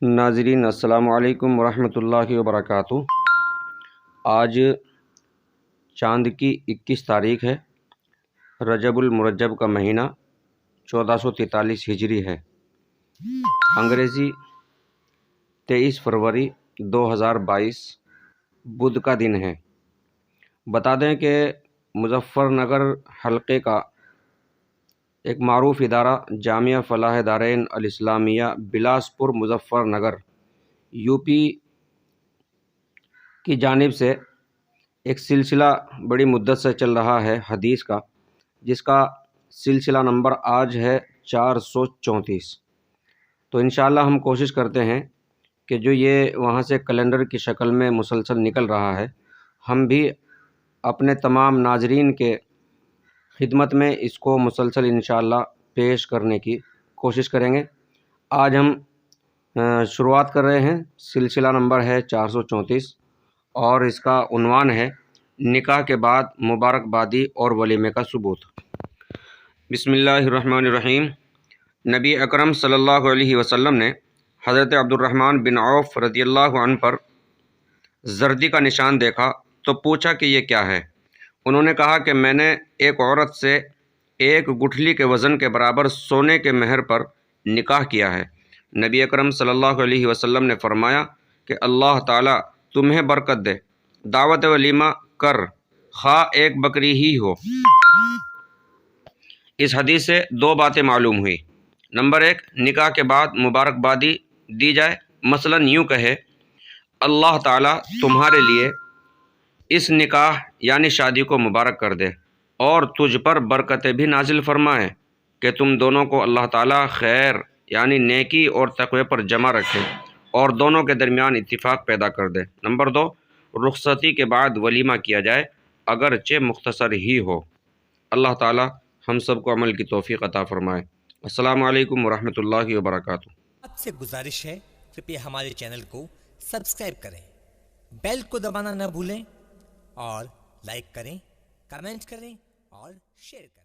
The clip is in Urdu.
ناظرین السلام علیکم ورحمۃ اللہ وبرکاتہ۔ آج چاند کی 21 تاریخ ہے، رجب المرجب کا مہینہ 1443 ہجری ہے، انگریزی 23 فروری 2022 بدھ کا دن ہے۔ بتا دیں کہ مظفر نگر حلقے کا ایک معروف ادارہ جامعہ فلاح دارین الاسلامیہ بلاسپور مظفر نگر یو پی کی جانب سے ایک سلسلہ بڑی مدت سے چل رہا ہے حدیث کا، جس کا سلسلہ نمبر آج ہے 434۔ تو انشاءاللہ ہم کوشش کرتے ہیں کہ جو یہ وہاں سے کیلنڈر کی شکل میں مسلسل نکل رہا ہے، ہم بھی اپنے تمام ناظرین کے خدمت میں اس کو مسلسل انشاءاللہ پیش کرنے کی کوشش کریں گے۔ آج ہم شروعات کر رہے ہیں، سلسلہ نمبر ہے 434 اور اس کا عنوان ہے نکاح کے بعد مبارکبادی اور ولیمے کا ثبوت۔ بسم اللہ الرحمن الرحیم۔ نبی اکرم صلی اللہ علیہ وسلم نے حضرت عبد الرحمن بن عوف رضی اللہ عنہ پر زردی کا نشان دیکھا تو پوچھا کہ یہ کیا ہے؟ انہوں نے کہا کہ میں نے ایک عورت سے ایک گٹھلی کے وزن کے برابر سونے کے مہر پر نکاح کیا ہے۔ نبی اکرم صلی اللہ علیہ وسلم نے فرمایا کہ اللہ تعالیٰ تمہیں برکت دے، دعوت ولیمہ کر، خواہ ایک بکری ہی ہو۔ اس حدیث سے دو باتیں معلوم ہوئی۔ نمبر ایک، نکاح کے بعد مبارکبادی دی جائے، مثلا یوں کہے اللہ تعالیٰ تمہارے لیے اس نکاح یعنی شادی کو مبارک کر دے اور تجھ پر برکتیں بھی نازل فرمائے کہ تم دونوں کو اللہ تعالیٰ خیر یعنی نیکی اور تقوی پر جمع رکھے اور دونوں کے درمیان اتفاق پیدا کر دے۔ نمبر دو، رخصتی کے بعد ولیمہ کیا جائے اگرچہ مختصر ہی ہو۔ اللہ تعالیٰ ہم سب کو عمل کی توفیق عطا فرمائے۔ السلام علیکم ورحمۃ اللہ وبرکاتہ۔ آپ سے گزارش ہے کہ ہمارے چینل کو سبسکرائب کریں، بیل کو دبانا نہ بھولیں اور لائک کریں، کمنٹ کریں اور شیئر کریں۔